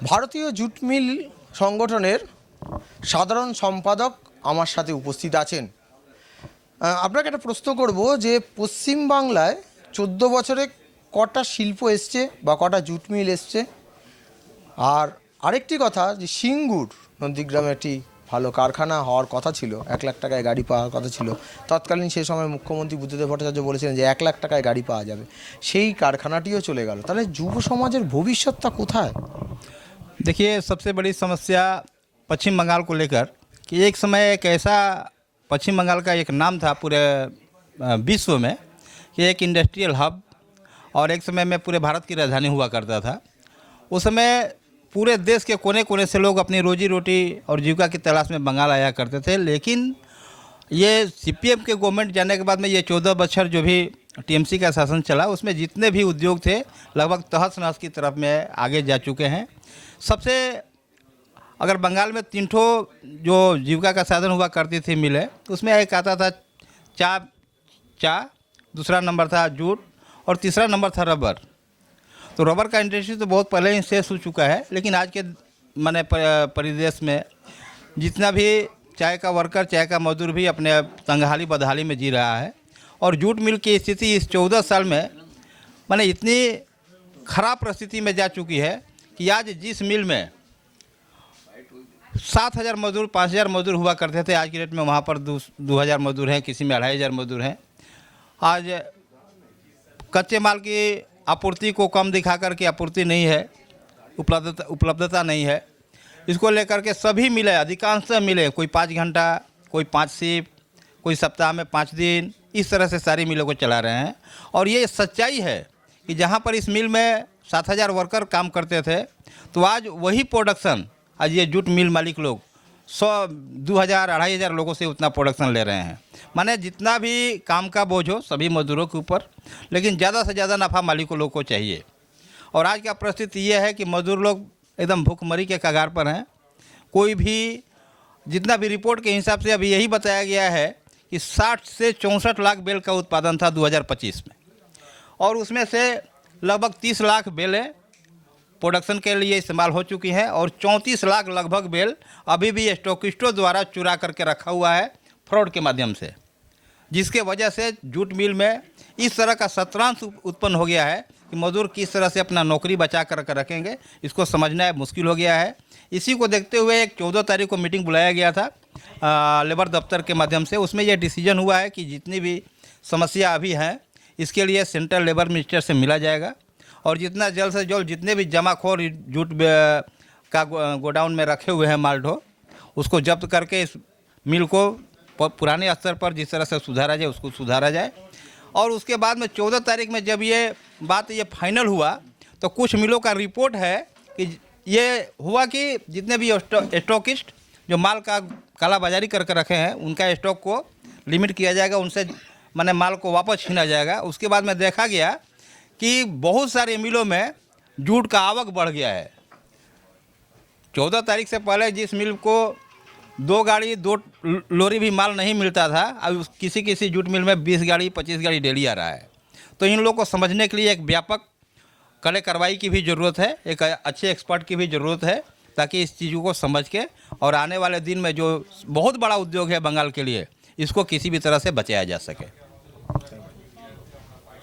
ভারতীয় jute mill সংগঠনের সাধারণ সম্পাদক আমার সাথে উপস্থিত আছেন। আপনাকে একটা প্রশ্ন করব যে পশ্চিম বাংলায় 14 বছরে কটা শিল্প এসছে বা কটা জুট মিল এসছে? আর আরেকটি কথা যে সিঙ্গুর নন্দীগ্রামে একটি ভালো কারখানা হওয়ার কথা ছিল, 1 লাখ টাকায় গাড়ি পাওয়ার কথা ছিল। তৎকালীন সেই সময় মুখ্যমন্ত্রী বুদ্ধদেব ভট্টাচার্য বলেছিলেন যে 1 লাখ টাকায় গাড়ি পাওয়া যাবে, সেই কারখানাটিও চলে গেল। তাহলে যুব সমাজের ভবিষ্যৎটা कोथाय? देखिए, सबसे बड़ी समस्या पश्चिम बंगाल को लेकर कि एक समय एक ऐसा पश्चिम बंगाल का एक नाम था पूरे विश्व में कि एक इंडस्ट्रियल हब, और एक समय में पूरे भारत की राजधानी हुआ करता था। उस समय पूरे देश के कोने कोने से लोग अपनी रोजी रोटी और जीविका की तलाश में बंगाल आया करते थे। लेकिन ये सीपीएम के गवर्नमेंट जाने के बाद में ये 14 बछर जो भी टीएमसी का शासन चला, उसमें जितने भी उद्योग थे लगभग तहस नहस की तरफ में आगे जा चुके हैं। सबसे अगर बंगाल में 3 ठो जो जीविका का साधन हुआ करती थी मिले, उसमें एक आता था चा, दूसरा नंबर था जूट और तीसरा नंबर था रबर। तो रबर का इंडस्ट्री तो बहुत पहले ही शेष हो चुका है, लेकिन आज के माने परिदेश में जितना भी चाय का वर्कर, चाय का मजदूर भी अपने तंगहाली बदहाली में जी रहा है। और जूट मिल की स्थिति इस 14 साल में माने इतनी खराब परिस्थिति में जा चुकी है कि आज जिस मिल में 7,000 मजदूर, 5,000 मजदूर हुआ करते थे, आज की डेट में वहाँ पर 2,000 मजदूर हैं, किसी में 2,500 मजदूर हैं। आज कच्चे माल की आपूर्ति को कम दिखा कर के आपूर्ति नहीं है, उपलब्धता नहीं है। इसको लेकर के सभी मिले, अधिकांश मिले, कोई 5 घंटा, कोई 5 शिफ्ट, कोई सप्ताह में 5 दिन, इस तरह से सारी मिलों को चला रहे हैं। और ये सच्चाई है कि जहाँ पर इस मिल में 7,000 वर्कर काम करते थे, तो आज वही प्रोडक्शन आज ये जूट मिल मालिक लोग 100, 2,000, 2,500 लोगों से उतना प्रोडक्शन ले रहे हैं। माने जितना भी काम का बोझ हो सभी मजदूरों के ऊपर, लेकिन ज़्यादा से ज़्यादा नफ़ा मालिकों लोग को चाहिए। और आज का परिस्थिति ये है कि मजदूर लोग एकदम भूखमरी के कगार पर हैं। कोई भी जितना भी रिपोर्ट के हिसाब से अभी यही बताया गया है कि 60 से 64 लाख बेल का उत्पादन था 2025 में, और उसमें से लगभग 30 लाख बेलें प्रोडक्शन के लिए इस्तेमाल हो चुकी हैं, और 34 लाख लगभग बेल अभी भी स्टॉकिस्टों द्वारा चुरा करके रखा हुआ है फ्रॉड के माध्यम से, जिसके वजह से जूट मिल में इस तरह का शतरंज उत्पन्न हो गया है कि मजदूर किस तरह से अपना नौकरी बचा कर रखेंगे, इसको समझना मुश्किल हो गया है। इसी को देखते हुए एक 14 तारीख को मीटिंग बुलाया गया था लेबर दफ्तर के माध्यम से। उसमें यह डिसीजन हुआ है कि जितनी भी समस्या अभी हैं इसके लिए सेंट्रल लेबर मिनिस्टर से मिला जाएगा, और जितना जल्द से जल्द जितने भी जमाखोर जूट का गोडाउन में रखे हुए हैं माल ढो, उसको जब्त करके इस मिल को पुराने स्तर पर जिस तरह से सुधारा जाए उसको सुधारा जाए। और उसके बाद में 14 तारीख में जब ये बात फाइनल हुआ, तो कुछ मिलों का रिपोर्ट है कि ये हुआ कि जितने भी स्टॉकिस्ट जो माल का कालाबाजारी करके रखे हैं उनका स्टॉक को लिमिट किया जाएगा, उनसे माने माल को वापस छीना जाएगा। उसके बाद में देखा गया कि बहुत सारे मिलों में जूट का आवक बढ़ गया है। 14 तारीख से पहले जिस मिल को 2 गाड़ी 2 लॉरी भी माल नहीं मिलता था, अब किसी किसी जूट मिल में 20 गाड़ी 25 गाड़ी डेली आ रहा है। तो इन लोगों को समझने के लिए एक व्यापक कड़े कार्रवाई की भी ज़रूरत है, एक अच्छे एक्सपर्ट की भी ज़रूरत है, ताकि इस चीज़ों को समझ के और आने वाले दिन में जो बहुत बड़ा उद्योग है बंगाल के लिए, इसको किसी भी तरह से बचाया जा सके।